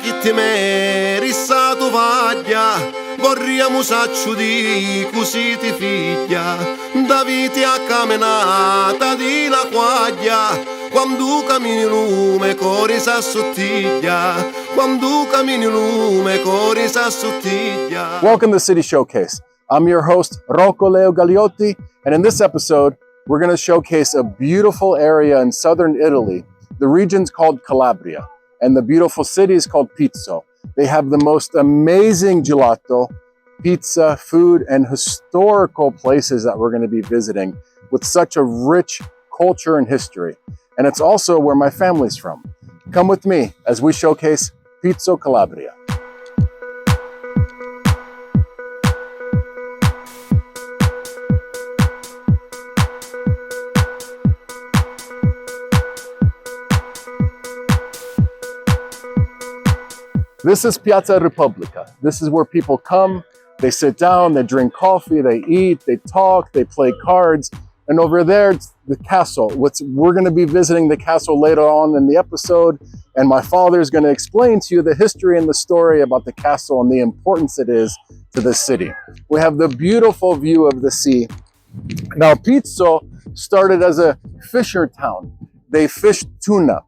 chi ti merissa tu vaglia, vorriamo s'acciudi così ti figlia, da viti a camminata di la quaglia, quando cammini lume cori s'assottiglia, quando cammini lume cori s'assottiglia. Welcome to City Showcase. I'm your host, Rocco Gaglioti, and in this episode, we're going to showcase a beautiful area in southern Italy. The region's called Calabria, and the beautiful city is called Pizzo. They have the most amazing gelato, pizza, food, and historical places that we're going to be visiting with such a rich culture and history. And it's also where my family's from. Come with me as we showcase Pizzo Calabria. This is Piazza Repubblica. This is where people come, they sit down, they drink coffee, they eat, they talk, they play cards. And over there, it's the castle. We're going to be visiting the castle later on in the episode. And my father is going to explain to you the history and the story about the castle and the importance it is to the city. We have the beautiful view of the sea. Now, Pizzo started as a fisher town. They fished tuna.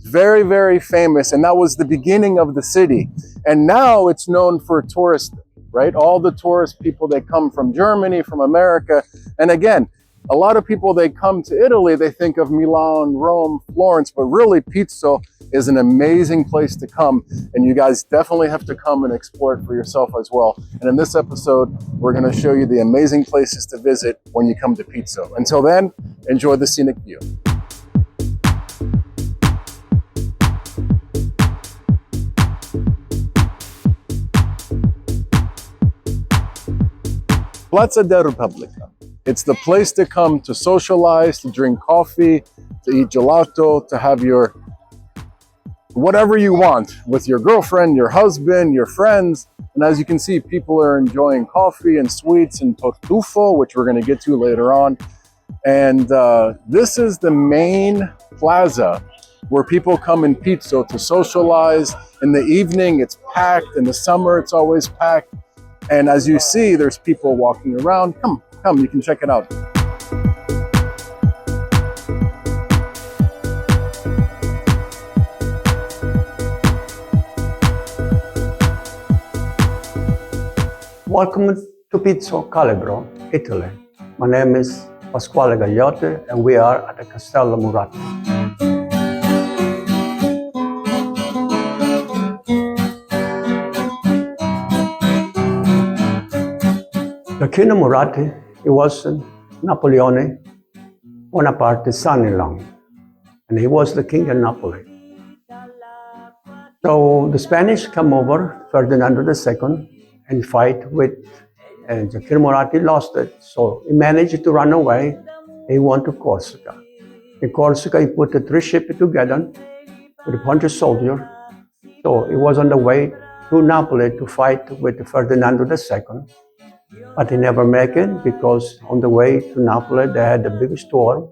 Very, very famous. And that was the beginning of the city. And now it's known for tourists, right? All the tourist people, they come from Germany, from America. And again, a lot of people, they come to Italy, they think of Milan, Rome, Florence, but really Pizzo is an amazing place to come. And you guys definitely have to come and explore it for yourself as well. And in this episode, we're going to show you the amazing places to visit when you come to Pizzo. Until then, enjoy the scenic view. Piazza della Repubblica. It's the place to come to socialize, to drink coffee, to eat gelato, to have your whatever you want with your girlfriend, your husband, your friends. And as you can see, people are enjoying coffee and sweets and tartufo, which we're going to get to later on. And this is the main plaza where people come in Pizzo to socialize. In the evening, it's packed. In the summer, it's always packed. And as you see, there's people walking around. Come, you can check it out. Welcome to Pizzo, Calabrò, Italy. My name is Pasquale Gaglioti, and we are at the Castello Murat. The King of Murat, he was Napoleone Bonaparte's son-in-law, and he was the king of Napoli. So the Spanish come over, Ferdinando II, and fight with, and the King of Murat lost it. So he managed to run away. He went to Corsica. In Corsica, he put the three ships together with a bunch of soldiers. So he was on the way to Napoli to fight with Ferdinando II. But he never made it because on the way to Napoli, they had a big storm.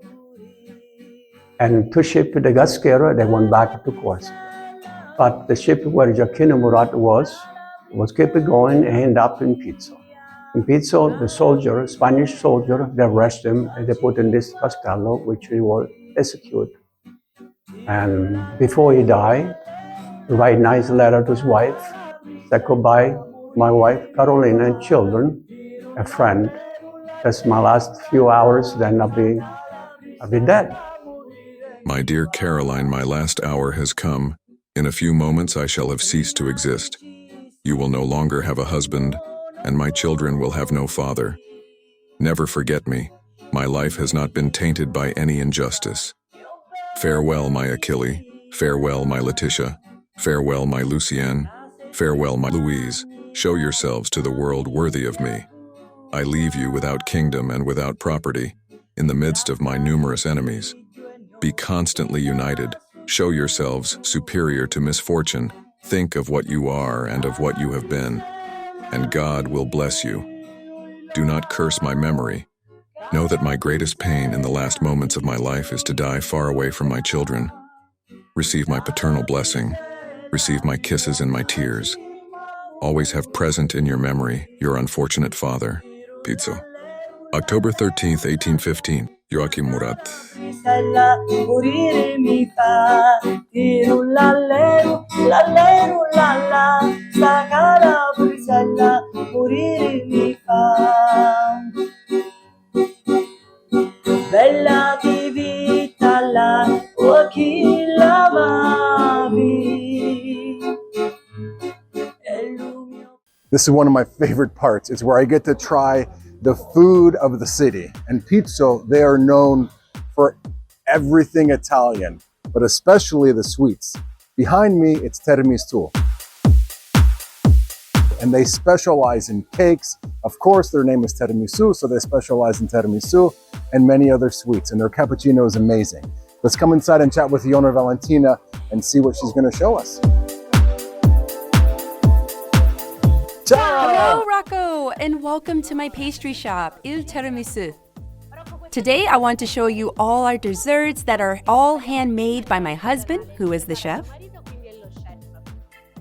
And two ships, they got scared, they went back to Corsica. But the ship where King of Murat was kept going and ended up in Pizzo. In Pizzo, the soldier, Spanish soldier, they arrested him and they put in this castello, which he was executed. And before he died, he write a nice letter to his wife, said goodbye, my wife, Carolina, and children, a friend. That's my last few hours, then I'll be dead. My dear Caroline, my last hour has come. In a few moments I shall have ceased to exist. You will no longer have a husband, and my children will have no father. Never forget me. My life has not been tainted by any injustice. Farewell, my Achille. Farewell, my Letitia. Farewell, my Lucienne. Farewell, my Louise. Show yourselves to the world worthy of me. I leave you without kingdom and without property, in the midst of my numerous enemies. Be constantly united. Show yourselves superior to misfortune. Think of what you are and of what you have been, and God will bless you. Do not curse my memory. Know that my greatest pain in the last moments of my life is to die far away from my children. Receive my paternal blessing. Receive my kisses and my tears. Always have present in your memory your unfortunate father, Pizzo. October 13th, 1815, Joachim Murat. Morire mi fa, tirulallero, lallero, lalla, sta calabrisella, morire mi fa. Bella di vita la, o chi lavavi. This is one of my favorite parts. It's where I get to try the food of the city. And Pizzo, they are known for everything Italian, but especially the sweets. Behind me, it's tiramisu. And they specialize in cakes. Of course, their name is tiramisu, so they specialize in tiramisu and many other sweets. And their cappuccino is amazing. Let's come inside and chat with the owner, Valentina, and see what she's gonna show us. Hello, Rocco, and welcome to my pastry shop, Il Tiramisu. Today, I want to show you all our desserts that are all handmade by my husband, who is the chef.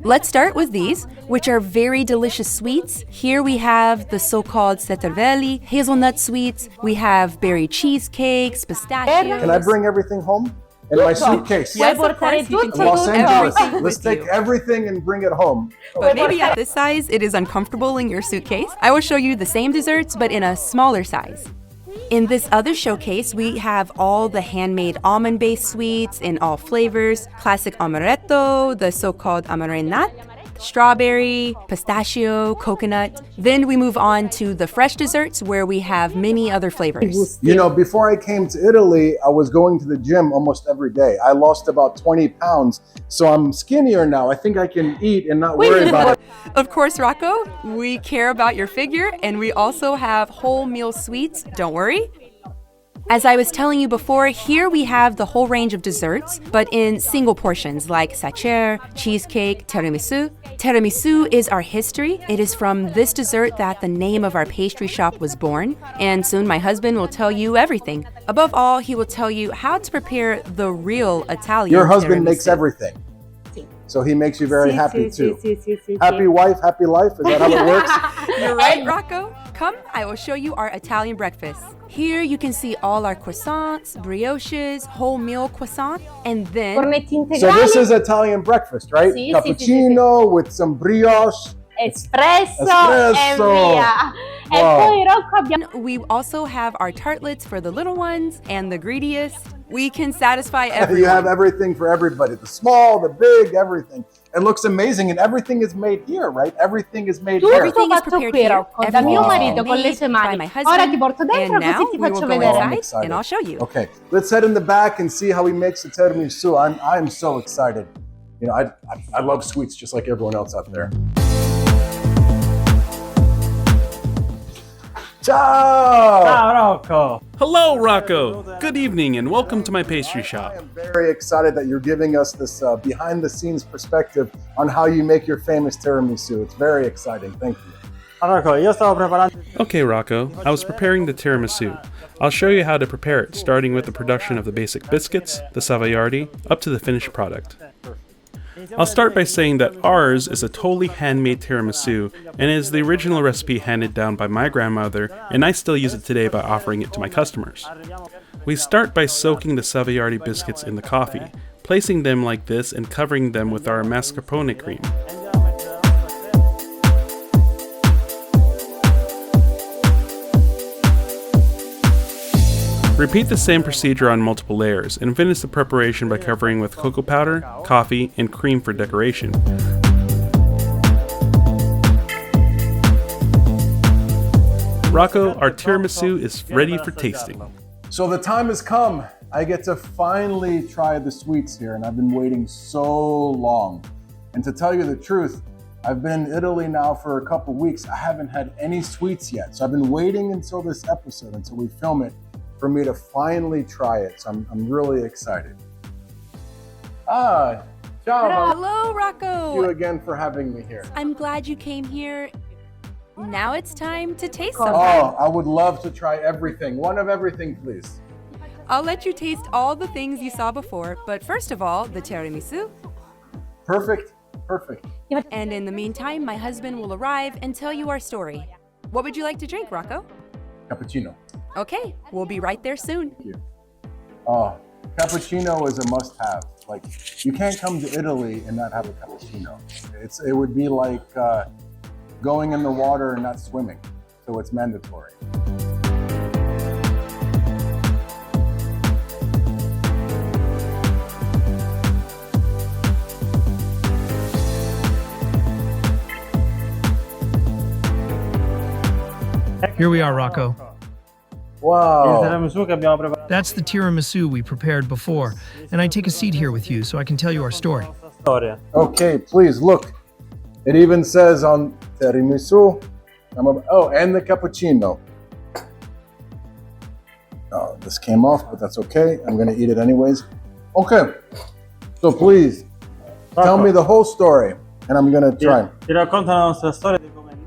Let's start with these, which are very delicious sweets. Here we have the so-called Setervelli, hazelnut sweets. We have berry cheesecakes, pistachios. Can I bring everything home? In my suitcase. Yes, of course, you can Los take Angeles. everything Let's with take you. everything and bring it home. But maybe at this size, it is uncomfortable in your suitcase. I will show you the same desserts, but in a smaller size. In this other showcase, we have all the handmade almond-based sweets in all flavors, classic amaretto, the so-called amarenat, strawberry, pistachio, coconut. Then we move on to the fresh desserts where we have many other flavors. You know, before I came to Italy, I was going to the gym almost every day. I lost about 20 pounds, so I'm skinnier now. I think I can eat and not worry about it. Of course, Rocco, we care about your figure, and we also have whole meal sweets. Don't worry. As I was telling you before, here we have the whole range of desserts, but in single portions like sacher, cheesecake, tiramisu. Tiramisu is our history. It is from this dessert that the name of our pastry shop was born, and soon my husband will tell you everything. Above all, he will tell you how to prepare the real Italian Your husband tiramisu. makes everything. So he makes you very happy too. Happy wife, happy life. Is that how it works? You're right, Rocco. Come, I will show you our Italian breakfast. Here you can see all our croissants, brioches, whole meal croissant, and then Cornetti integrali, So this is Italian breakfast, right? Sì, sì, Cappuccino with some brioche. espresso, Espresso. e via. E Wow. poi Rocco abbiamo we also have our tartlets for the little ones and the greediest. We can satisfy everyone. You have everything for everybody. The small, the big, everything. It looks amazing and everything is made here, right? Everything is made tutto here. Everything is fatto prepared qui, here. Rocco, da mio Everything is marito con le made sue by mani. my Ora husband. ti porto dentro And così now ti we will faccio go vedere. I'm inside excited. and I'll show you. Okay, let's head in the back and see how he makes the tiramisu. I'm so excited. You know, I love sweets just like everyone else out there. Ciao! Ciao Rocco! Hello, Rocco! Good evening and welcome to my pastry I shop. am very excited that you're giving us this behind-the-scenes perspective on how you make your famous tiramisu. It's very exciting. Thank you. Rocco, io stavo preparando... Okay, Rocco, I was preparing the tiramisu. I'll show you how to prepare it, starting with the production of the basic biscuits, the savoiardi, up to the finished product. I'll start by saying that ours is a totally handmade tiramisu and is the original recipe handed down by my grandmother, and I still use it today by offering it to my customers. We start by soaking the savoiardi biscuits in the coffee, placing them like this and covering them with our mascarpone cream. Repeat the same procedure on multiple layers and finish the preparation by covering with cocoa powder, coffee, and cream for decoration. Rocco, our tiramisu is ready for tasting. So the time has come. I get to finally try the sweets here, and I've been waiting so long. And to tell you the truth, I've been in Italy now for a couple weeks. I haven't had any sweets yet. So I've been waiting until this episode, until we film it, for me to finally try it. So I'm really excited. Ciao. Hello, Thank you Rocco. again for having me here. I'm glad you came here. Now it's time to taste something. Oh, I would love to try everything. One of everything, please. I'll let you taste all the things you saw before, but first of all, the tiramisu. Perfect. perfect. And in the meantime, my husband will arrive and tell you our story. What would you like to drink, Rocco? Cappuccino. Okay, we'll be right there soon. Thank you. Oh, cappuccino is a must-have. Like, you can't come to Italy and not have a cappuccino. It would be like going in the water and not swimming. So it's mandatory. Here we are, Rocco. Wow. That's the tiramisu we prepared before, and I take a seat here with you so I can tell you our story. Okay, please look. It even says on tiramisu. And the cappuccino. Oh, this came off, but that's okay. I'm gonna eat it anyways. Okay, so please tell me the whole story, and I'm gonna try.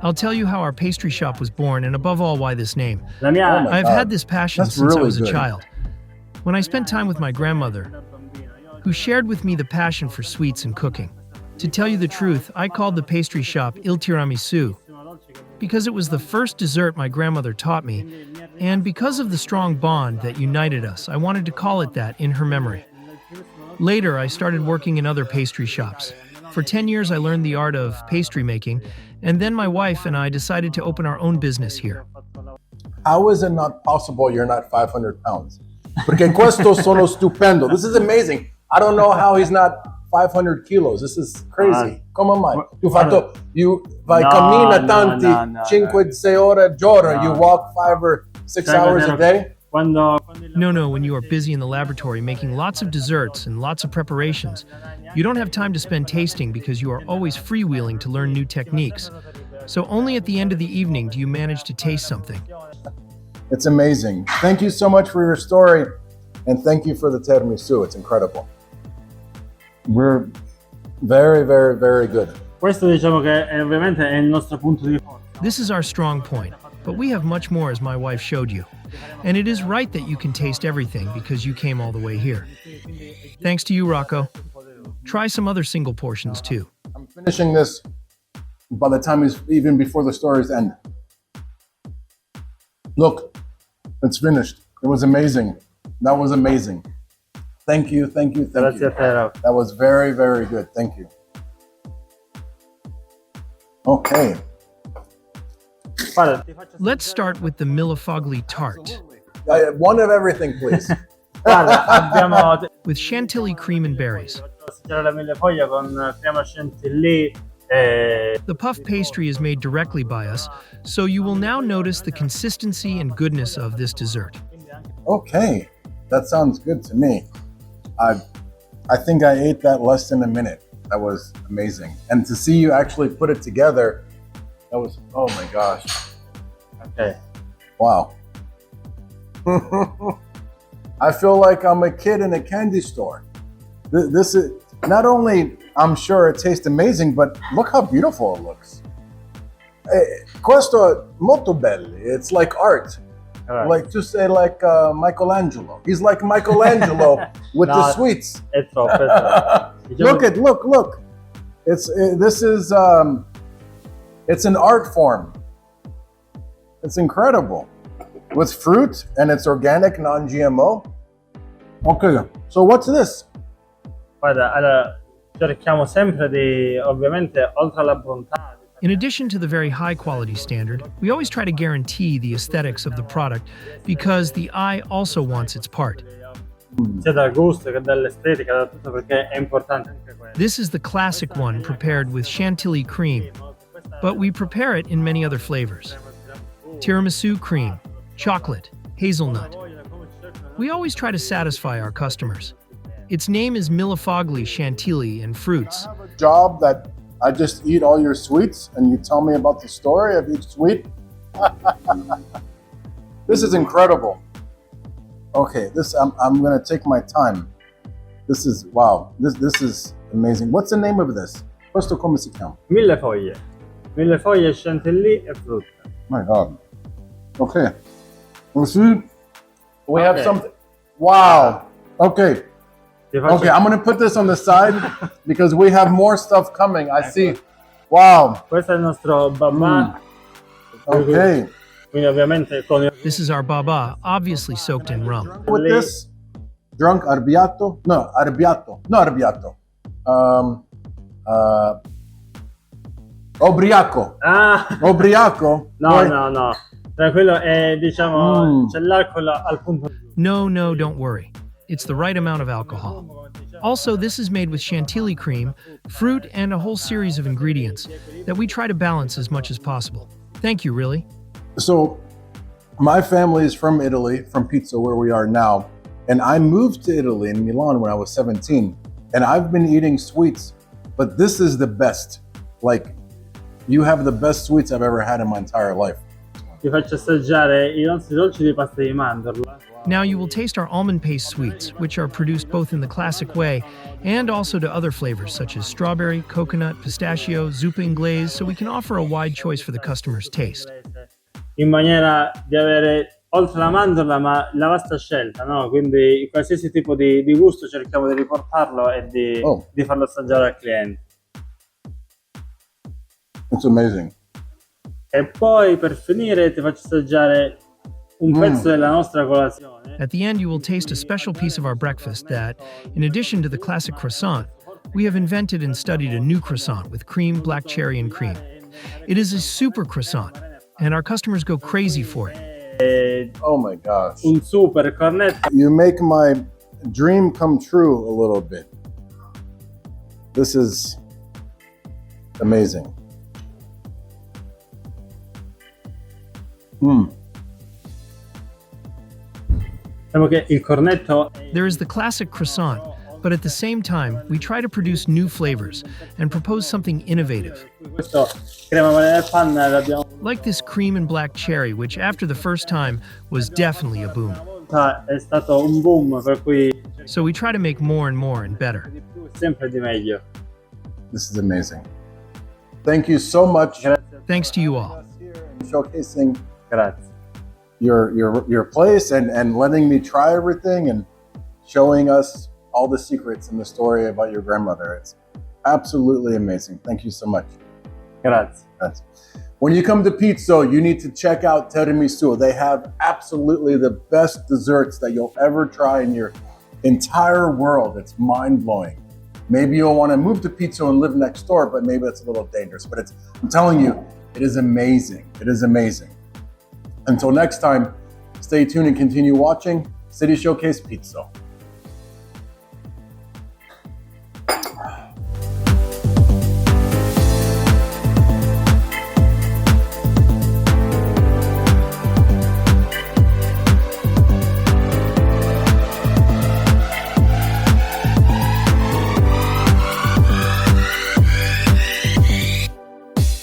I'll tell you how our pastry shop was born, and above all, why this name. Oh my I've God. had this passion That's since I really was a good. child. When I spent time with my grandmother, who shared with me the passion for sweets and cooking. To tell you the truth, I called the pastry shop Il Tiramisu because it was the first dessert my grandmother taught me, and because of the strong bond that united us, I wanted to call it that in her memory. Later, I started working in other pastry shops. For 10 years, I learned the art of pastry making, and then my wife and I decided to open our own business here. How is it not possible you're not 500 pounds? Perché questo sono stupendo. This is amazing. I don't know how he's not 500 kilos. This is crazy. Come mai? You cammina tanti 5-6 ore al giorno. You walk 5 or 6 hours a day? No, when you are busy in the laboratory making lots of desserts and lots of preparations, you don't have time to spend tasting because you are always freewheeling to learn new techniques. So only at the end of the evening do you manage to taste something. It's amazing. Thank you so much for your story, and thank you for the tiramisu. It's incredible. We're very, very, very good. Questo diciamo che ovviamente è il nostro punto di forza. This is our strong point, but we have much more as my wife showed you. And it is right that you can taste everything because you came all the way here. Thanks to you, Rocco. Try some other single portions too. I'm finishing this by the time even before the stories end. Look, it's finished. It was amazing. That was amazing. Thank you. Grazie a te, Rocco. That was very, very good. Thank you. Okay. Let's start with the millefoglie tart. One of everything, please. Guarda, abbiamo With chantilly cream and berries. la millefoglia con crema chantilly. The puff pastry is made directly by us, so you will now notice the consistency and goodness of this dessert. Okay, that sounds good to me. I think I ate that less than a minute. That was amazing. And to see you actually put it together, that was, oh my gosh. Okay. Wow. I feel like I'm a kid in a candy store. This is, not only I'm sure it tastes amazing, but look how beautiful it looks. Questo molto bello. It's like art. Right. Like to say like Michelangelo. He's like Michelangelo with the sweets. È troppo. Look. It's an art form. It's incredible. With fruit and it's organic, non-GMO. Okay, so what's this? Guarda, allora cerchiamo sempre di, ovviamente, oltre alla bontà. In addition to the very high quality standard, we always try to guarantee the aesthetics of the product because the eye also wants its part. Sia dal gusto che dall'estetica, da tutto, perché è importante anche questo. This is the classic one prepared with chantilly cream, but we prepare it in many other flavors. Tiramisu cream, chocolate, hazelnut. We always try to satisfy our customers. Its name is millefoglie chantilly and fruits. Job that I just eat all your sweets and you tell me about the story of each sweet. This is incredible. Okay, I'm gonna take my time. This is wow. This is amazing. What's the name of this? Questo come si chiama? Millefoglie, chantilly e frutta. My God. Okay. We'll see. We have something. Wow. Okay. Okay, I'm gonna put this on the side because we have more stuff coming. I see. Wow. Questo è il nostro babà. Okay. Quindi ovviamente con This is our baba, obviously soaked in rum. With this, drunk arrabbiato. No, arrabbiato. No, arrabbiato. Ubriaco. Ubriaco. No. Tranquillo, diciamo, c'è l'alcol al punto. No, don't worry. It's the right amount of alcohol. Also, this is made with chantilly cream, fruit, and a whole series of ingredients that we try to balance as much as possible. Thank you, really. So, my family is from Italy, from Pizzo, where we are now. And I moved to Italy in Milan when I was 17. And I've been eating sweets, but this is the best. Like, you have the best sweets I've ever had in my entire life. Ti faccio assaggiare i nostri dolci di pasta di mandorla. Now you will taste our almond paste sweets, which are produced both in the classic way and also to other flavors such as strawberry, coconut, pistachio, zuppa inglese, so we can offer a wide choice for the customer's taste. In maniera di avere oltre la mandorla ma la vasta scelta, no? Quindi qualsiasi tipo di gusto cerchiamo di riportarlo e di farlo assaggiare al cliente. It's amazing. E poi per finire ti faccio assaggiare un pezzo della nostra colazione. At the end, you will taste a special piece of our breakfast that, in addition to the classic croissant, we have invented and studied a new croissant with cream, black cherry, and cream. It is a super croissant, and our customers go crazy for it. Oh my gosh. Un super cornetto. You make my dream come true a little bit. This is amazing. Diciamo che il cornetto. There is the classic croissant, but at the same time, we try to produce new flavors and propose something innovative. Questo crema vanilla panna l'abbiamo. Like this cream and black cherry, which after the first time was definitely a boom. È stato un boom, per cui. So we try to make more and better. Sempre di meglio. This is amazing. Thank you so much. Thanks to you all. Showcasing Grazie. your place and letting me try everything and showing us all the secrets and the story about your grandmother. It's absolutely amazing. Thank you so much. Grazie. When you come to Pizzo, you need to check out tiramisu. They have absolutely the best desserts that you'll ever try in your entire world. It's mind-blowing. Maybe you'll want to move to Pizzo and live next door, but maybe that's a little dangerous. But I'm telling you, it is amazing. It is amazing. Until next time, stay tuned and continue watching City Showcase Pizzo.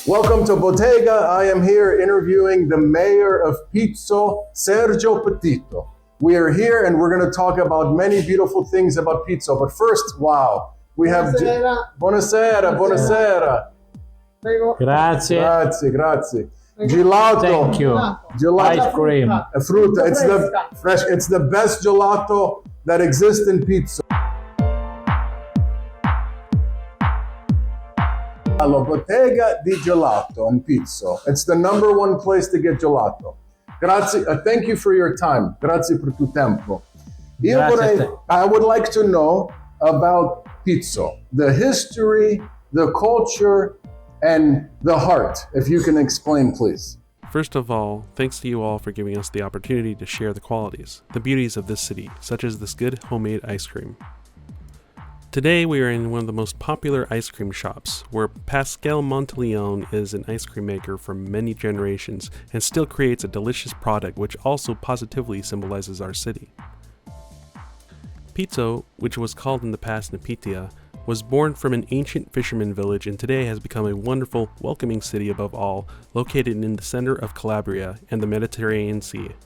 Welcome to Bottega. I am here interviewing the mayor of Pizzo, Sergio Pititto. We are here and we're going to talk about many beautiful things about Pizzo. But first, wow, we have... Buonasera. Grazie. Grazie. Gelato. Thank you. Gelato. Ice cream. Frutta. It's the best gelato that exists in Pizzo. La Bottega di Gelato in Pizzo. It's the #1 place to get gelato. Grazie. Thank you for your time. Grazie per tuo tempo. I would like to know about Pizzo, the history, the culture, and the heart. If you can explain, please. First of all, thanks to you all for giving us the opportunity to share the qualities, the beauties of this city, such as this good homemade ice cream. Today we are in one of the most popular ice cream shops, where Pasquale Monteleone is an ice cream maker for many generations and still creates a delicious product which also positively symbolizes our city. Pizzo, which was called in the past Nepitia, was born from an ancient fisherman village and today has become a wonderful, welcoming city above all, located in the center of Calabria and the Mediterranean Sea.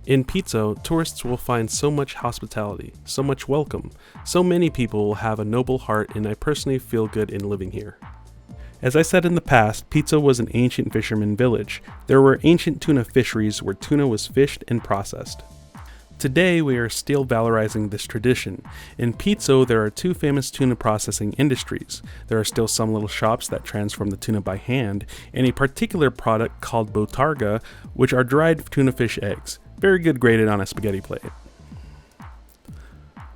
In Pizzo, tourists will find so much hospitality, so much welcome, so many people will have a noble heart, and I personally feel good in living here. As I said in the past, Pizzo was an ancient fisherman village. There were ancient tuna fisheries where tuna was fished and processed. Today, we are still valorizing this tradition. In Pizzo, there are two famous tuna processing industries. There are still some little shops that transform the tuna by hand, and a particular product called botarga, which are dried tuna fish eggs. Very good grated on a spaghetti plate.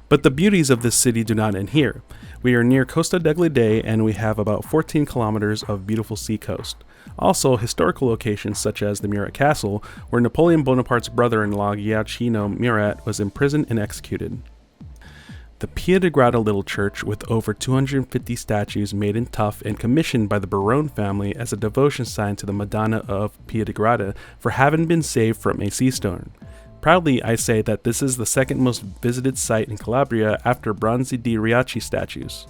But the beauties of this city do not end here. We are near Costa degli and we have about 14 kilometers of beautiful seacoast. Also, historical locations such as the Murat Castle, where Napoleon Bonaparte's brother-in-law Gioacchino Murat was imprisoned and executed. The Piedigrotta little church with over 250 statues made in tuff and commissioned by the Barone family as a devotion sign to the Madonna of Piedigrotta for having been saved from a sea stone. Proudly, I say that this is the second most visited site in Calabria after Bronzi di Riachi statues.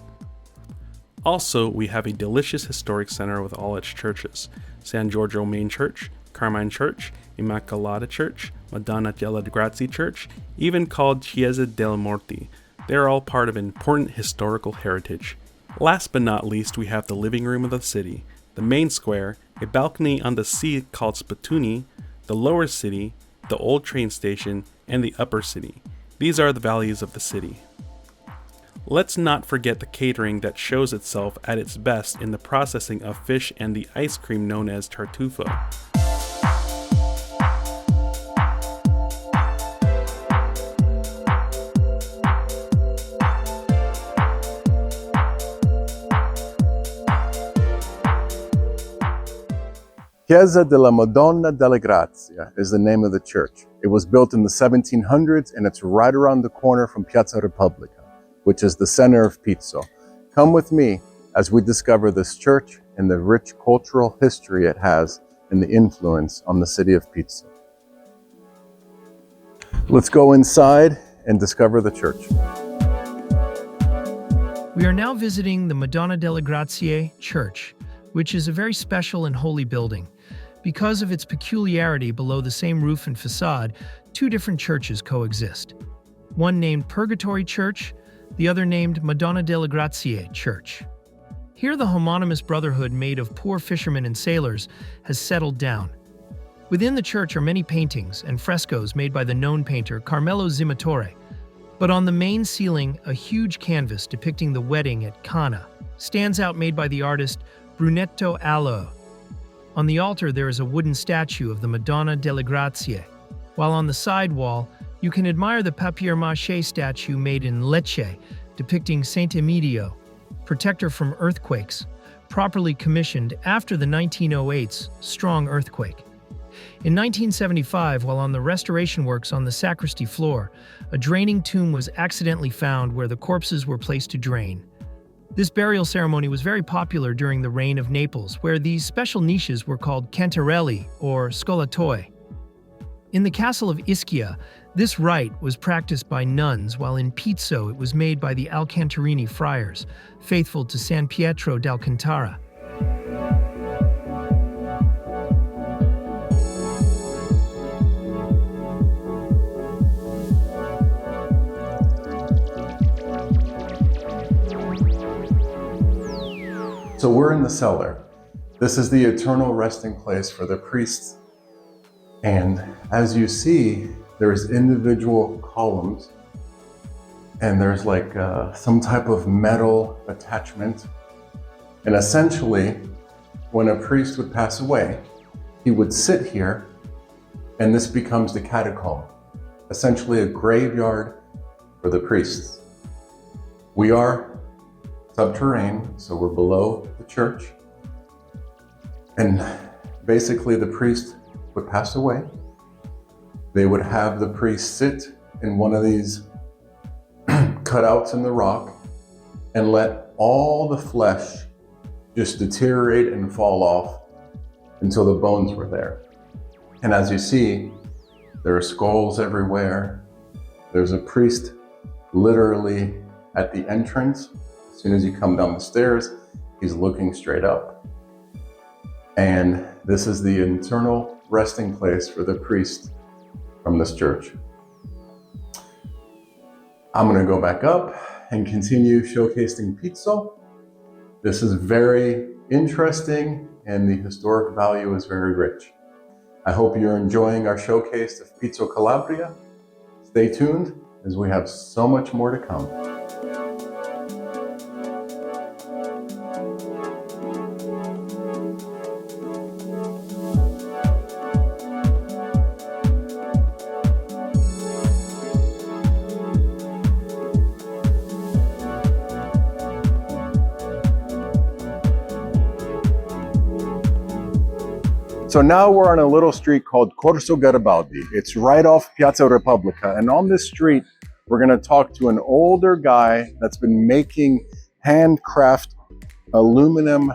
Also, we have a delicious historic center with all its churches: San Giorgio Main Church, Carmine Church, Immacolata Church, Madonna delle Grazie Church, even called Chiesa dei Morti. They are all part of important historical heritage. Last but not least, we have the living room of the city, the main square, a balcony on the sea called Spatuni, the lower city, the old train station, and the upper city. These are the values of the city. Let's not forget the catering that shows itself at its best in the processing of fish and the ice cream known as tartufo. Chiesa della Madonna delle Grazie is the name of the church. It was built in the 1700s and it's right around the corner from Piazza Repubblica, which is the center of Pizzo. Come with me as we discover this church and the rich cultural history it has and the influence on the city of Pizzo. Let's go inside and discover the church. We are now visiting the Madonna delle Grazie Church, which is a very special and holy building. Because of its peculiarity, below the same roof and facade, two different churches coexist. One named Purgatory Church, the other named Madonna delle Grazie Church. Here the homonymous brotherhood made of poor fishermen and sailors has settled down. Within the church are many paintings and frescoes made by the known painter Carmelo Zimatore. But on the main ceiling, a huge canvas depicting the wedding at Cana stands out, made by the artist Brunetto Allo. On the altar there is a wooden statue of the Madonna delle Grazie, while on the side wall you can admire the papier-mâché statue made in Lecce depicting Saint Emidio, protector from earthquakes, properly commissioned after the 1908's strong earthquake. In 1975, while on the restoration works on the sacristy floor, a draining tomb was accidentally found where the corpses were placed to drain. This burial ceremony was very popular during the reign of Naples, where these special niches were called cantarelli or scolatoi. In the castle of Ischia, this rite was practiced by nuns, while in Pizzo it was made by the Alcantarini friars, faithful to San Pietro d'Alcantara. So we're in the cellar. This is the eternal resting place for the priests. And as you see, there's individual columns and there's like some type of metal attachment. And essentially, when a priest would pass away, he would sit here and this becomes the catacomb, essentially a graveyard for the priests. We are subterranean, so we're below the church. And basically the priest would pass away. They would have the priest sit in one of these cutouts in the rock and let all the flesh just deteriorate and fall off until the bones were there. And as you see, there are skulls everywhere. There's a priest literally at the entrance. As soon as you come down the stairs, he's looking straight up. And this is the internal resting place for the priest from this church. I'm gonna go back up and continue showcasing Pizzo. This is very interesting and the historic value is very rich. I hope you're enjoying our showcase of Pizzo Calabria. Stay tuned, as we have so much more to come. So now we're on a little street called Corso Garibaldi. It's right off Piazza Repubblica. And on this street, we're going to talk to an older guy that's been making handcraft aluminum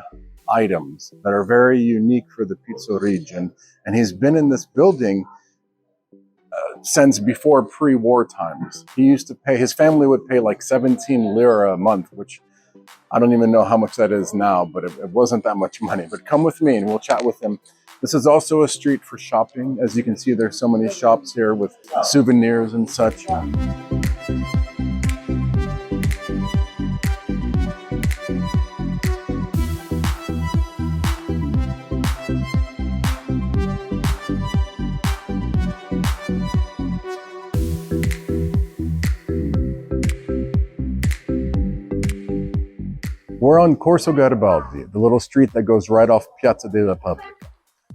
items that are very unique for the Pizzo region. And he's been in this building since before pre-war times. He used to pay, his family would pay like 17 lira a month, which I don't even know how much that is now, but it wasn't that much money. But come with me and we'll chat with him. This is also a street for shopping. As you can see, there's so many shops here with souvenirs and such. We're on Corso Garibaldi, the little street that goes right off Piazza della Repubblica.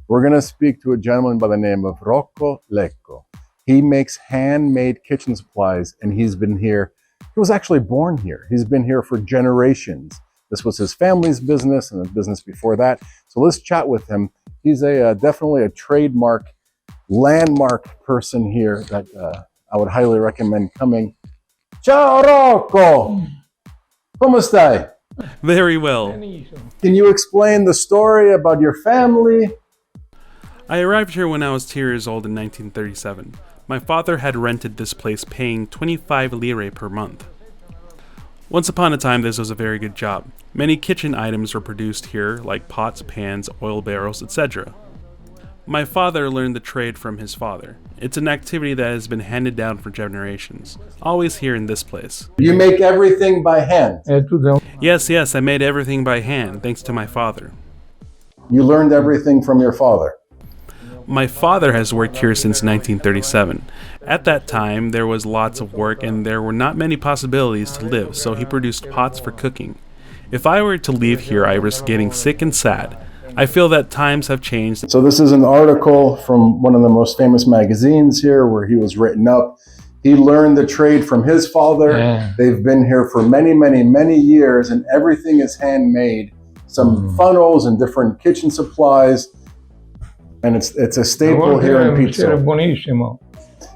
We're going to speak to a gentleman by the name of Rocco LaPorta. He makes handmade kitchen supplies, and he's been here. He was actually born here. He's been here for generations. This was his family's business and the business before that. So let's chat with him. He's definitely a trademark, landmark person here that I would highly recommend coming. Ciao Rocco! Come stai? Very well. Can you explain the story about your family? I arrived here when I was 2 years old in 1937. My father had rented this place paying 25 lire per month. Once upon a time, this was a very good job. Many kitchen items were produced here, like pots, pans, oil barrels, etc. My father learned the trade from his father. It's an activity that has been handed down for generations, always here in this place. You make everything by hand? Yes, I made everything by hand, thanks to my father. You learned everything from your father? My father has worked here since 1937. At that time, there was lots of work and there were not many possibilities to live, so he produced pots for cooking. If I were to leave here, I risk getting sick and sad. I feel that times have changed. So this is an article from one of the most famous magazines here where he was written up. He learned the trade from his father. Yeah. They've been here for many, many, many years, and everything is handmade. Some funnels and different kitchen supplies. And it's a staple here in Pizzo.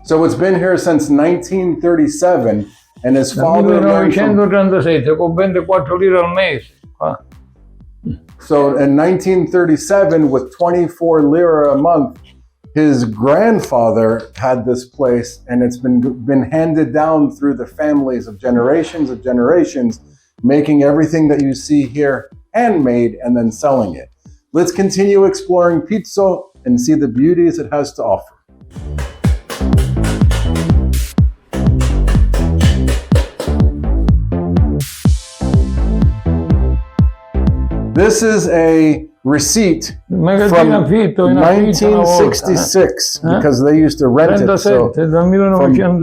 So it's been here since 1937, and his father learned from... So in 1937, with 24 lira a month, his grandfather had this place, and it's been handed down through the families of generations, making everything that you see here handmade and then selling it. Let's continue exploring Pizzo and see the beauties it has to offer. This is a receipt from 1966 because they used to rent it. So from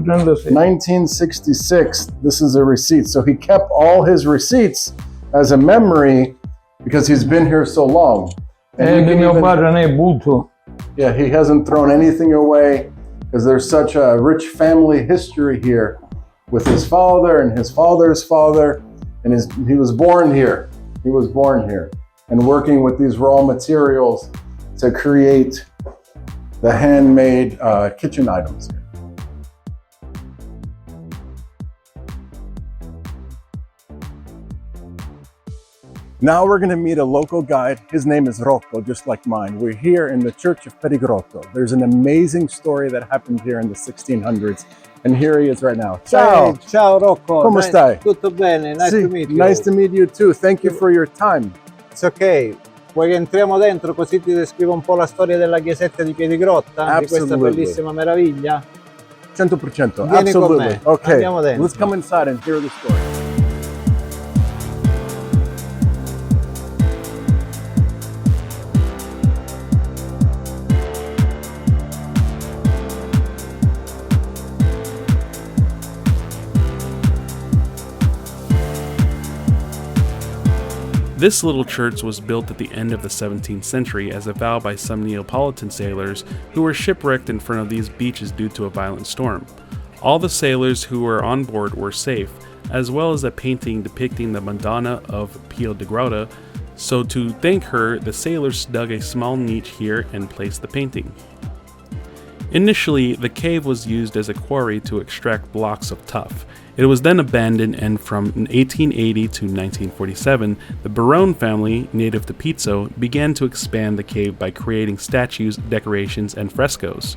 1966, this is a receipt. So he kept all his receipts as a memory because he's been here so long. And he hasn't thrown anything away because there's such a rich family history here with his father and his father's father, and he was born here. He was born here and working with these raw materials to create the handmade kitchen items here. Now we're going to meet a local guide. His name is Rocco, just like mine. We're here in the Church of Piedigrotta. There's an amazing story that happened here in the 1600s. And here he is right now. Ciao! Hey, ciao Rocco! Come stai? Tutto bene, nice to meet you. Nice to meet you too. Thank you for your time. It's okay. Vuoi che entriamo dentro così ti descrivo un po' la storia della Chiesetta di Piedigrotta? Di questa bellissima meraviglia? 100%. Vieni Absolutely. con me. Okay. Andiamo dentro. Let's come inside and hear the story. This little church was built at the end of the 17th century as a vow by some Neapolitan sailors who were shipwrecked in front of these beaches due to a violent storm. All the sailors who were on board were safe, as well as a painting depicting the Madonna of Piedigrotta. So to thank her, the sailors dug a small niche here and placed the painting. Initially, the cave was used as a quarry to extract blocks of tuff. It was then abandoned, and from 1880 to 1947, the Barone family, native to Pizzo, began to expand the cave by creating statues, decorations, and frescoes.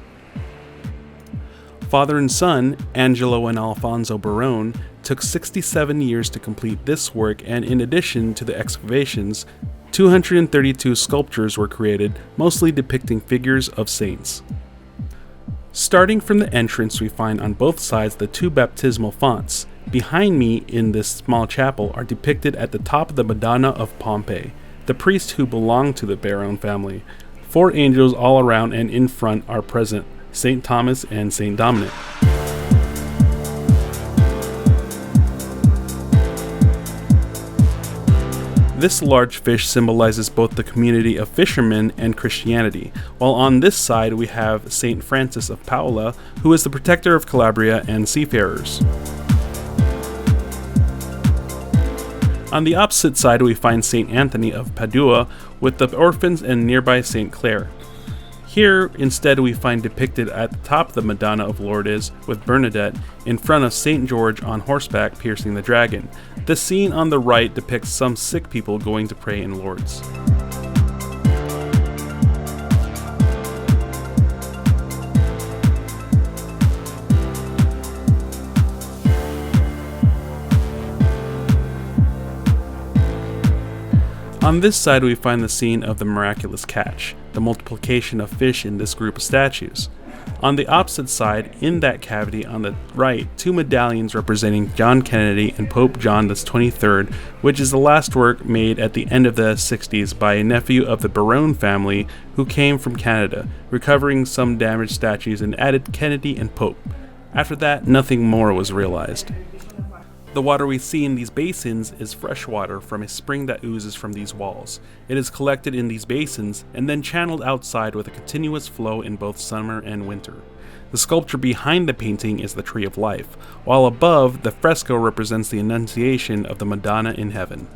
Father and son, Angelo and Alfonso Barone, took 67 years to complete this work, and in addition to the excavations, 232 sculptures were created, mostly depicting figures of saints. Starting from the entrance, we find on both sides the two baptismal fonts. Behind me in this small chapel are depicted at the top of the Madonna of Pompey, the priest who belonged to the Barone family. 4 angels all around and in front are present, St. Thomas and St. Dominic. This large fish symbolizes both the community of fishermen and Christianity, while on this side we have St. Francis of Paola, who is the protector of Calabria and seafarers. On the opposite side we find St. Anthony of Padua with the orphans and nearby St. Clare. Here, instead, we find depicted at the top the Madonna of Lourdes with Bernadette in front of St. George on horseback piercing the dragon. The scene on the right depicts some sick people going to pray in Lourdes. On this side we find the scene of the miraculous catch, the multiplication of fish in this group of statues. On the opposite side, in that cavity on the right, 2 medallions representing John Kennedy and Pope John XXIII, which is the last work made at the end of the 60s by a nephew of the Barone family who came from Canada, recovering some damaged statues and added Kennedy and Pope. After that, nothing more was realized. The water we see in these basins is fresh water from a spring that oozes from these walls. It is collected in these basins and then channeled outside with a continuous flow in both summer and winter. The sculpture behind the painting is the Tree of Life, while above, the fresco represents the Annunciation of the Madonna in heaven.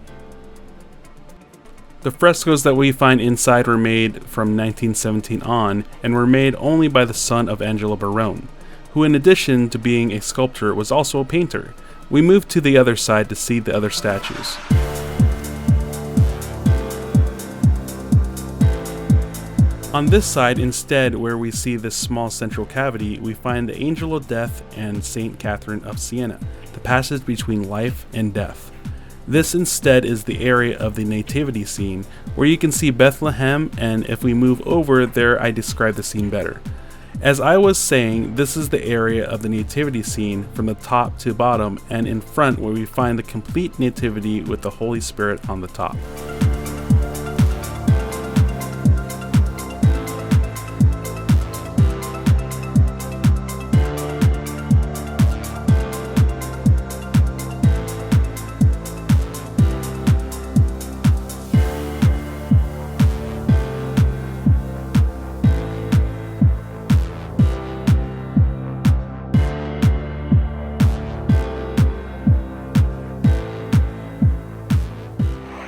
The frescoes that we find inside were made from 1917 on and were made only by the son of Angelo Barone, who in addition to being a sculptor was also a painter. We moved to the other side to see the other statues. On this side instead, where we see this small central cavity, we find the Angel of Death and Saint Catherine of Siena, the passage between life and death. This instead is the area of the nativity scene, where you can see Bethlehem, and if we move over there I describe the scene better. As I was saying, this is the area of the nativity scene from the top to bottom, and in front where we find the complete nativity with the Holy Spirit on the top.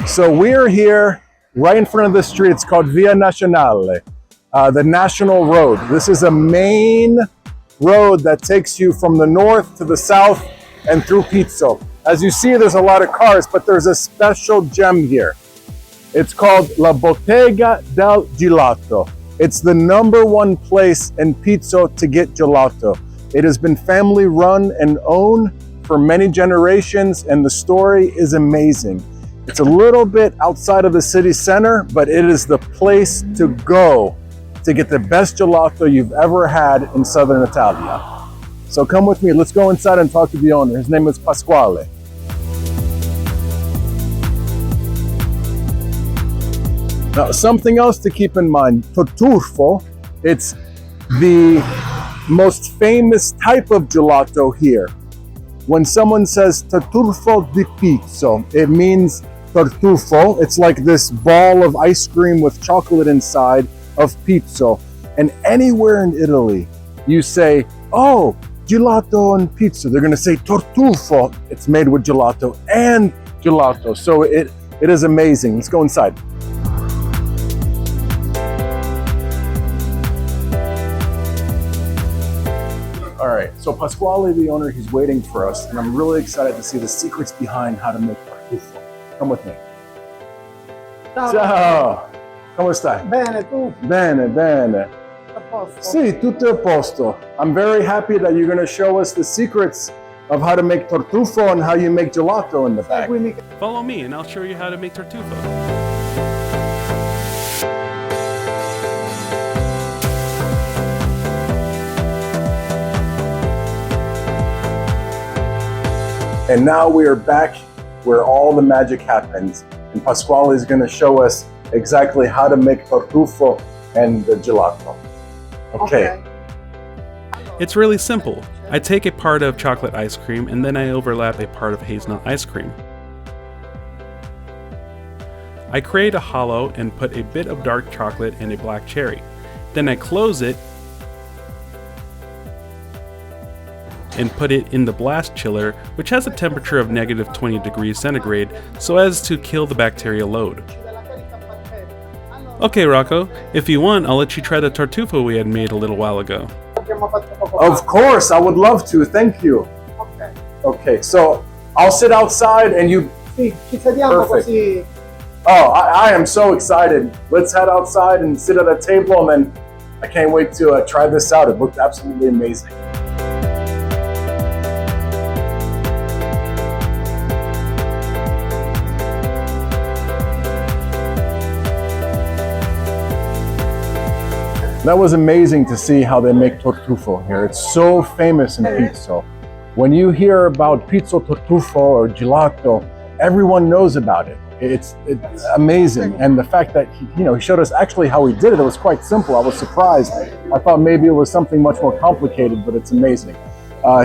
So we're here right in front of the street. It's called Via Nazionale, the National Road. This is a main road that takes you from the north to the south and through Pizzo. As you see, there's a lot of cars, but there's a special gem here. It's called La Bottega del Gelato. It's the #1 place in Pizzo to get gelato. It has been family run and owned for many generations, and the story is amazing. It's a little bit outside of the city center, but it is the place to go to get the best gelato you've ever had in Southern Italia. So come with me, let's go inside and talk to the owner. His name is Pasquale. Now, something else to keep in mind, tartufo, it's the most famous type of gelato here. When someone says tartufo di pizzo, it means tartufo. It's like this ball of ice cream with chocolate inside of pizzo. And anywhere in Italy, you say, oh, gelato and pizza. They're gonna say tartufo. It's made with gelato and gelato. So it is amazing. Let's go inside. All right, so Pasquale, the owner, he's waiting for us, and I'm really excited to see the secrets behind how to make tartufo. Come with me. Ciao! Come stai? Bene, tu? Bene, bene. Sì, tutto a posto. I'm very happy that you're going to show us the secrets of how to make tartufo and how you make gelato in the back. Follow me and I'll show you how to make tartufo. And now we are back where all the magic happens. And Pasquale is going to show us exactly how to make tartufo and the gelato. Okay. It's really simple. I take a part of chocolate ice cream and then I overlap a part of hazelnut ice cream. I create a hollow and put a bit of dark chocolate and a black cherry. Then I close it and put it in the blast chiller, which has a temperature of negative 20 degrees centigrade, so as to kill the bacterial load. Okay, Rocco, if you want, I'll let you try the tartufo we had made a little while ago. Of course, I would love to. Thank you. Ok. Okay, so I'll sit outside and you... Sì, ci sediamo Perfect. così. Oh, I am so excited. Let's head outside and sit at a table, and then I can't wait to try this out. It looked absolutely amazing. That was amazing to see how they make tartufo here. It's so famous in Pizzo. When you hear about Pizzo tartufo or gelato, everyone knows about it. It's amazing. And the fact that he showed us actually how he did it, it was quite simple. I was surprised. I thought maybe it was something much more complicated, but it's amazing.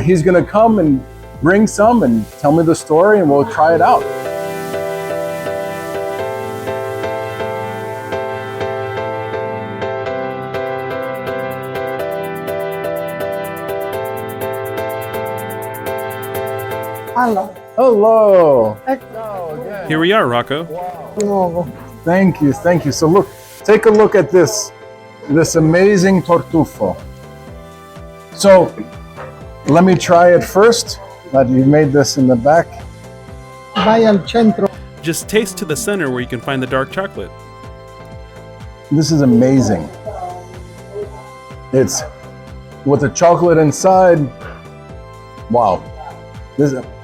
He's gonna come and bring some and tell me the story and we'll try it out. Allora, Hello. ecco Here we are, Rocco. di nuovo. Thank you, thank you. So look, take a look at this amazing tartufo. So let me try it first. That you made this in the back. Vai al centro. Just taste to the center where you can find the dark chocolate. This is amazing. It's with the chocolate inside. Wow.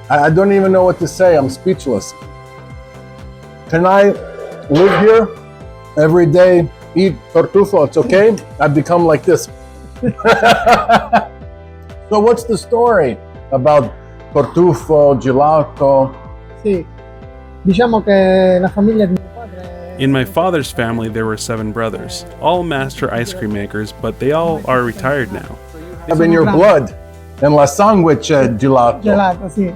I don't even know what to say. I'm speechless. Can I live here every day, eat tartufo? It's okay? I've become like this. So what's the story about tartufo, gelato? Sì. Diciamo che la famiglia di mio padre. In my father's family, there were 7 brothers, all master ice cream makers, but they all are retired now. Have in your blood. And la sangue c'è gelato. Gelato, sì.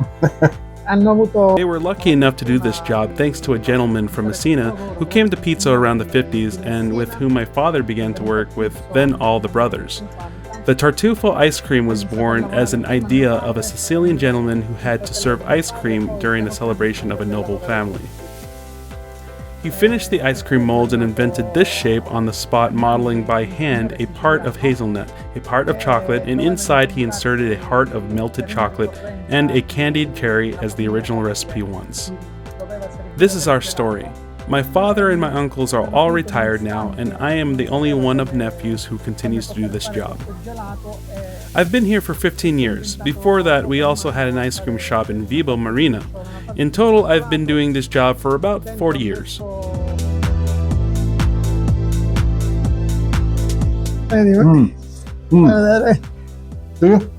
Hanno avuto. They were lucky enough to do this job thanks to a gentleman from Messina who came to Pizzo around the 50s and with whom my father began to work with then all the brothers. The tartufo ice cream was born as an idea of a Sicilian gentleman who had to serve ice cream during the celebration of a noble family. He finished the ice cream molds and invented this shape on the spot, modeling by hand a part of hazelnut, a part of chocolate, and inside he inserted a heart of melted chocolate and a candied cherry as the original recipe was. This is our story. My father and my uncles are all retired now, and I am the only one of nephews who continues to do this job. I've been here for 15 years. Before that, we also had an ice cream shop in Vibo Marina. In total, I've been doing this job for about 40 years. Do you?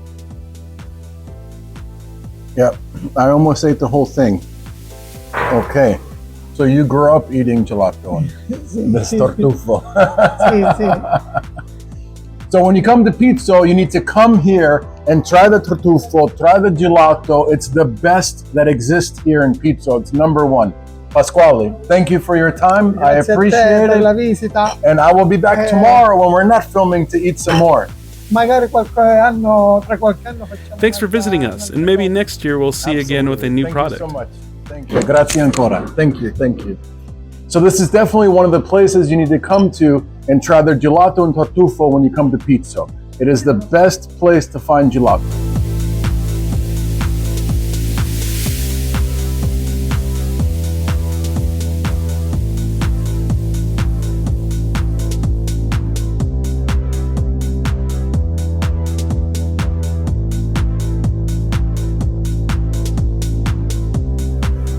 Yeah, I almost ate the whole thing. Okay, so you grew up eating gelato and this tartufo. Sì, sì. So when you come to Pizzo, you need to come here and try the tartufo, try the gelato. It's the best that exists here in Pizzo. It's number one. Pasquale, thank you for your time. I Grazie a te appreciate per it. la visita. And I will be back tomorrow when we're not filming to eat some more. Magari tra qualche anno facciamo. Thanks for visiting us, and maybe next year we'll see you again with a new product. Thank you so much. Thank you. Grazie ancora. Thank you. Thank you. So this is definitely one of the places you need to come to and try their gelato and tartufo when you come to Pizzo. It is the best place to find gelato.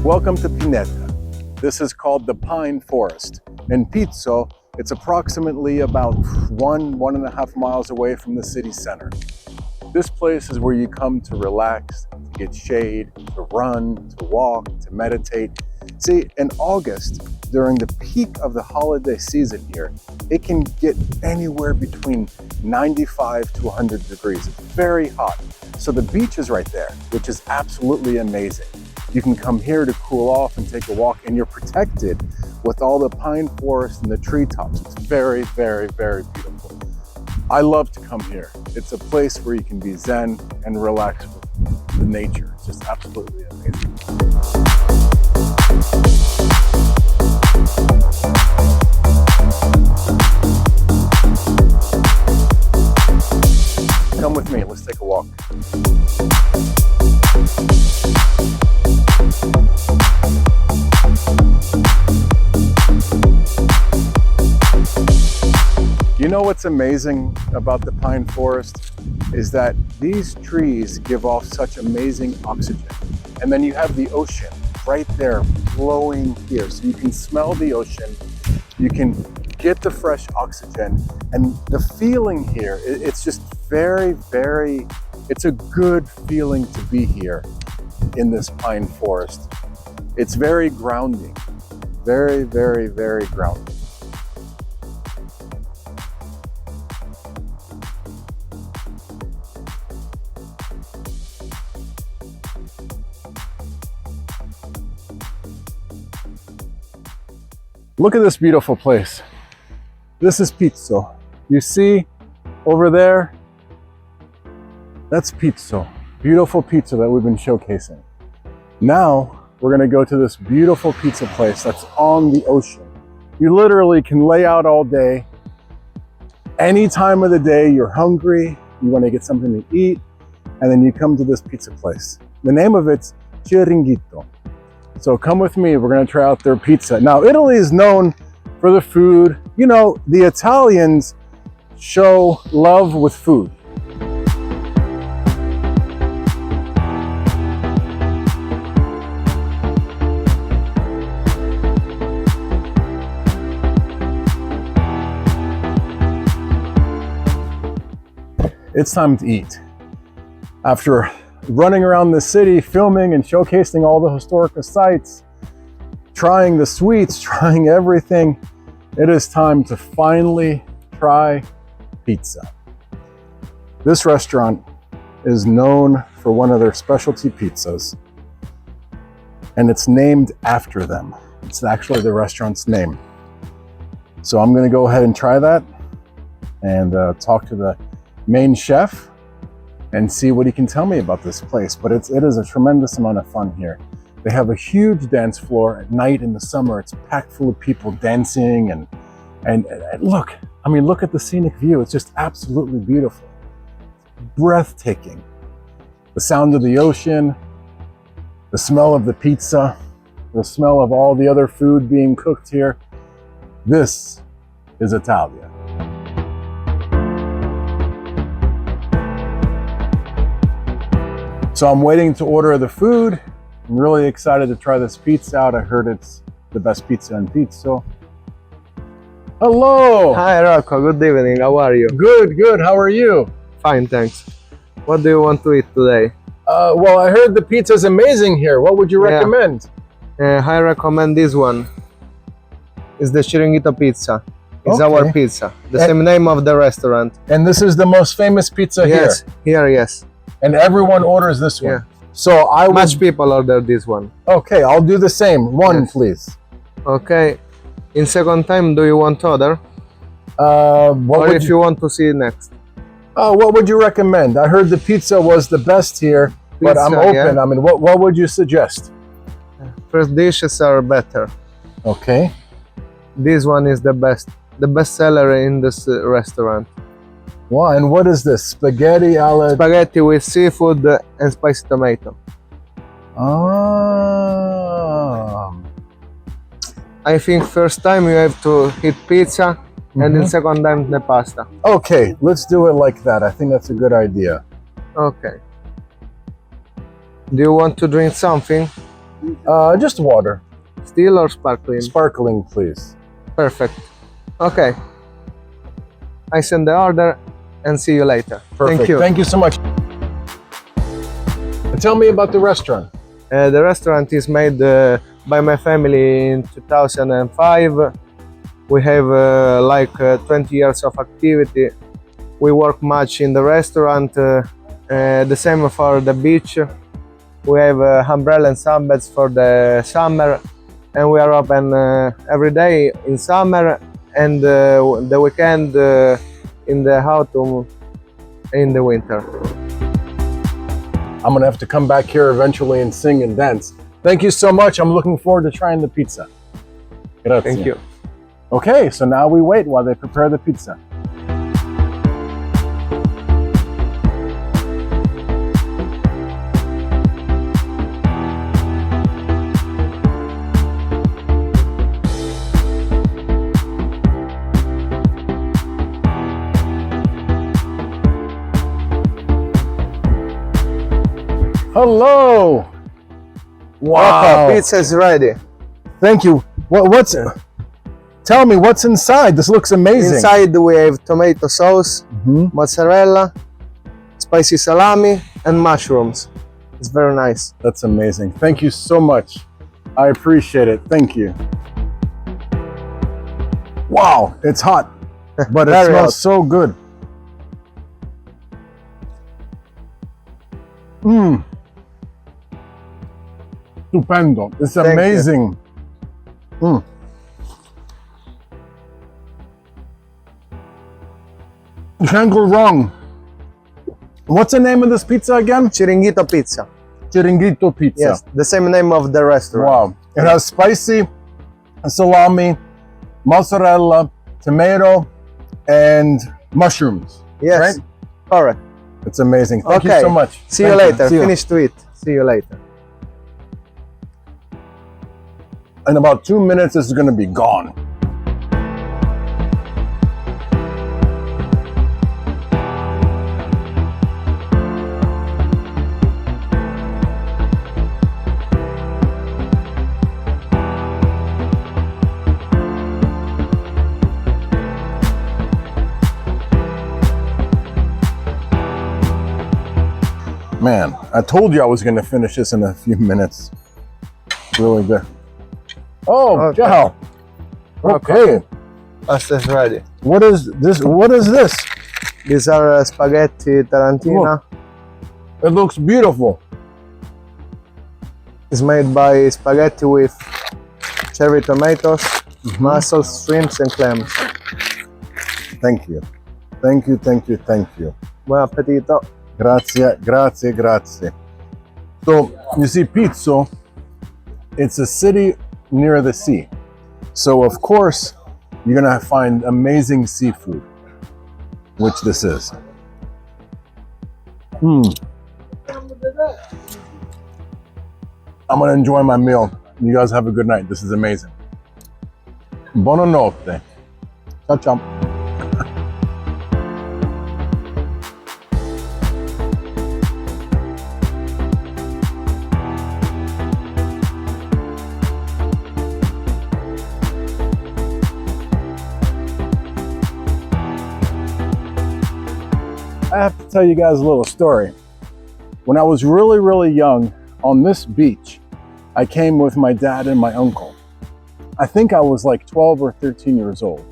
Welcome to Pineta. This is called the Pine Forest. In Pizzo, it's approximately about 1.5 miles away from the city center. This place is where you come to relax, to get shade, to run, to walk, to meditate. See, in August, during the peak of the holiday season here, it can get anywhere between 95 to 100 degrees. It's very hot. So the beach is right there, which is absolutely amazing. You can come here to cool off and take a walk, and you're protected with all the pine forest and the treetops. It's very, very, very beautiful. I love to come here. It's a place where you can be zen and relax with the nature. It's just absolutely amazing. Come with me, let's take a walk. You know what's amazing about the pine forest is that these trees give off such amazing oxygen. And then you have the ocean right there blowing here. So you can smell the ocean, you can get the fresh oxygen, and the feeling here, it's just very, very, it's a good feeling to be here in this pine forest. It's very grounding, very, very, very grounding. Look at this beautiful place. This is Pizzo. You see over there, that's Pizzo. Beautiful pizza that we've been showcasing. Now we're gonna go to this beautiful pizza place that's on the ocean. You literally can lay out all day. Any time of the day, you're hungry, you wanna get something to eat, and then you come to this pizza place. The name of it's Chiringhito. So come with me, we're gonna try out their pizza. Now, Italy is known for the food. You know, the Italians show love with food. It's time to eat. After running around the city, filming and showcasing all the historical sites, trying the sweets, trying everything, it is time to finally try pizza. This restaurant is known for one of their specialty pizzas, and it's named after them. It's actually the restaurant's name. So I'm gonna go ahead and try that and talk to the main chef and see what he can tell me about this place. But it is a tremendous amount of fun here. They have a huge dance floor at night in the summer. It's packed full of people dancing and look, I mean, look at the scenic view. It's just absolutely beautiful. Breathtaking. The sound of the ocean, the smell of the pizza, the smell of all the other food being cooked here. This is Italia. So I'm waiting to order the food. I'm really excited to try this pizza out. I heard it's the best pizza in Pizzo. Hello! Hi Rocco, good evening, how are you? Good, good, how are you? Fine, thanks. What do you want to eat today? Well, I heard the pizza's amazing here. What would you recommend? I recommend this one. It's the Chiringhito pizza. It's our pizza. The same name of the restaurant. And this is the most famous pizza here? Yes, here, yes. And everyone orders this one? So I will... Much people order this one. Okay, I'll do the same. One, Yes. please. Okay. In second time, do you want other? What Or would if you want to see next? what would you recommend? I heard the pizza was the best here, but I'm Pizza, open. yeah. I mean, what would you suggest? First dishes are better. Okay. This one is the best seller in this restaurant. Wow, and what is this? Spaghetti alla... Spaghetti with seafood and spicy tomato. Ah. I think first time you have to eat pizza, and in second time the pasta. Okay, let's do it like that. I think that's a good idea. Okay. Do you want to drink something? Just water. Still or sparkling? Sparkling, please. Perfect. Okay. I send the order and see you later. Perfect. Thank you. Thank you so much. Tell me about the restaurant. The restaurant is made by my family in 2005. We have 20 years of activity. We work much in the restaurant, the same for the beach. We have umbrella and sunbeds for the summer, and we are open every day in summer and the weekend in the autumn, in the winter. I'm gonna have to come back here eventually and sing and dance. Thank you so much. I'm looking forward to trying the pizza. Grazie. Thank you. Okay, so now we wait while they prepare the pizza. Hello! Wow! Pizza is ready. Thank you. What's Tell me what's inside. This looks amazing. Inside we have tomato sauce, mozzarella, spicy salami, and mushrooms. It's very nice. That's amazing. Thank you so much. I appreciate it. Thank you. Wow, it's hot, but it Very smells hot. so good. Stupendo. It's Thank you. amazing. You can't go wrong. What's the name of this pizza again? Chiringuito pizza. Chiringuito pizza. Yes, the same name of the restaurant. Wow. It has spicy salami, mozzarella, tomato, and mushrooms. Yes, right? correct. It's amazing. Thank you Okay. so much. See you Thank later. See you. Finish to eat. See you later. In about 2 minutes, this is going to be gone. Man, I told you I was going to finish this in a few minutes. Really good. Oh, Okay. ciao. Okay. Pasta is ready. What is this? What is this? These are spaghetti tarantina. It looks beautiful. It's made by spaghetti with cherry tomatoes, mussels, shrimps, and clams. Thank you. Thank you, thank you, thank you. Buon appetito. Grazie, grazie, grazie. So, you see, Pizzo, it's a city near the sea. So, of course, you're gonna find amazing seafood, which this is. I'm gonna enjoy my meal. You guys have a good night. This is amazing. Buonanotte. Ciao, ciao. I have to tell you guys a little story. When I was really, really young, on this beach, I came with my dad and my uncle. I think I was like 12 or 13 years old.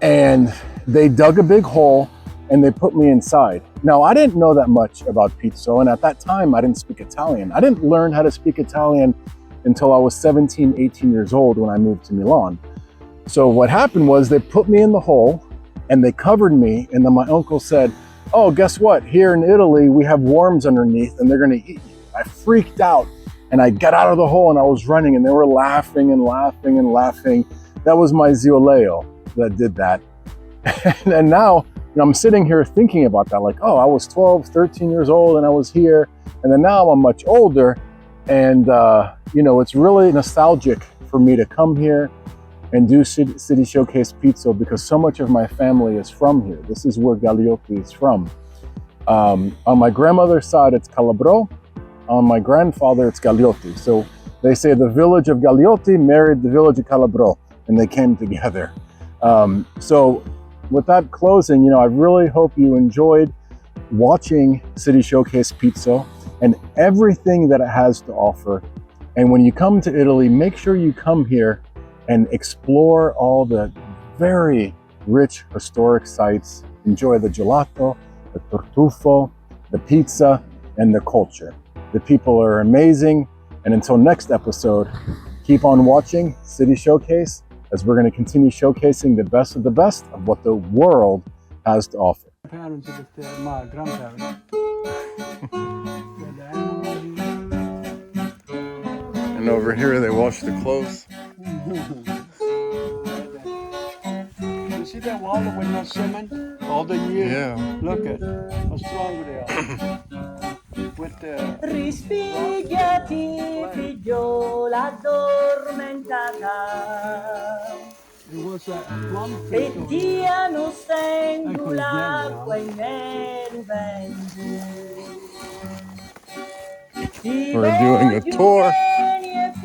And they dug a big hole and they put me inside. Now, I didn't know that much about Pizzo, and at that time, I didn't speak Italian. I didn't learn how to speak Italian until I was 17, 18 years old when I moved to Milan. So what happened was they put me in the hole and they covered me, and then my uncle said, oh, guess what? Here in Italy, we have worms underneath and they're gonna eat you. I freaked out and I got out of the hole and I was running and they were laughing and laughing and laughing. That was my zio Leo that did that. And now, I'm sitting here thinking about that, like, oh, I was 12, 13 years old and I was here. And then now I'm much older. And, it's really nostalgic for me to come here and do City Showcase Pizzo because so much of my family is from here. This is where Gaglioti is from. On my grandmother's side, it's Calabrò. On my grandfather, it's Gaglioti. So they say the village of Gaglioti married the village of Calabrò, and they came together. So with that closing, I really hope you enjoyed watching City Showcase Pizzo and everything that it has to offer. And when you come to Italy, make sure you come here and explore all the very rich historic sites. Enjoy the gelato, the tartufo, the pizza, and the culture. The people are amazing. And until next episode, keep on watching City Showcase as we're going to continue showcasing the best of what the world has to offer. Parents with my grandparents. And over here they wash the clothes. You see that wall with no cement all the year? Yeah. Look at how strong they are. With the Rispigliati, figliola addormentata. it was a plum E field. diano stendo l'acqua in nero vento. We're doing a tour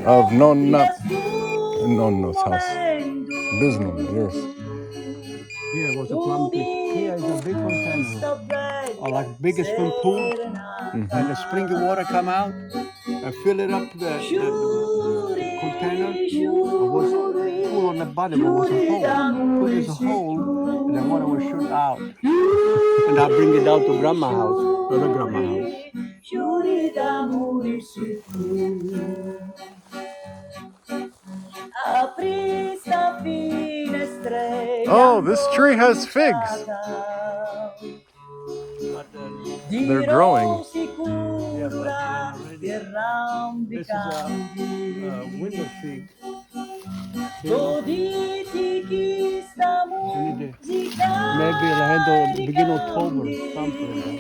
of Nonno's house. Business, yours. Here was a plum field. Here is a big container. Or like biggest swim pool. And the springy water come out and fill it up the container. It was full on the bottom. It was a hole. Put this hole and the water will shoot out. And I bring it down to grandma's house. To the grandma's house. Oh, this tree has figs. They're growing. This is a window fig. Maybe it'll begin October, something like that.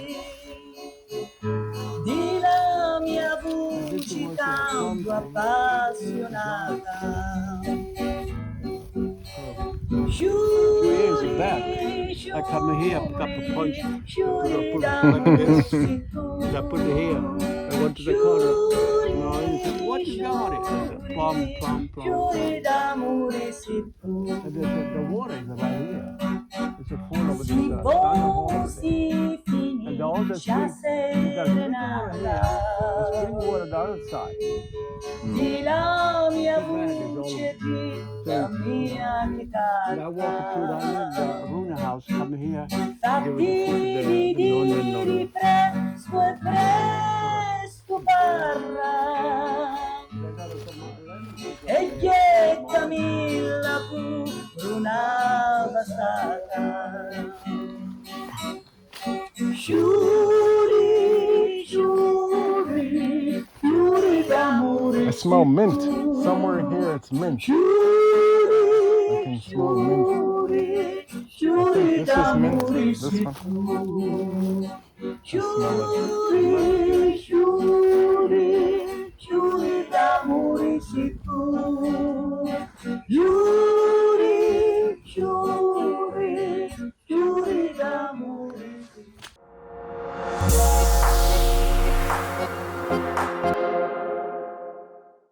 Di la mia voce tanto appassionata. Few years back, I come here, pick up a punch, put like this. I put it here. I went to the corner. And he said, what you got it? I said, plum. And they said, the water is right here. It's a full of this hole over there. And all the spring, you got spring water here, the spring water the other side. And I walk through the Runa house, come here, give it the onion. E gettami la bruna bastata. I smell mint. Somewhere here it's mint. I can smell mint. I think this is mint. This one. I smell it.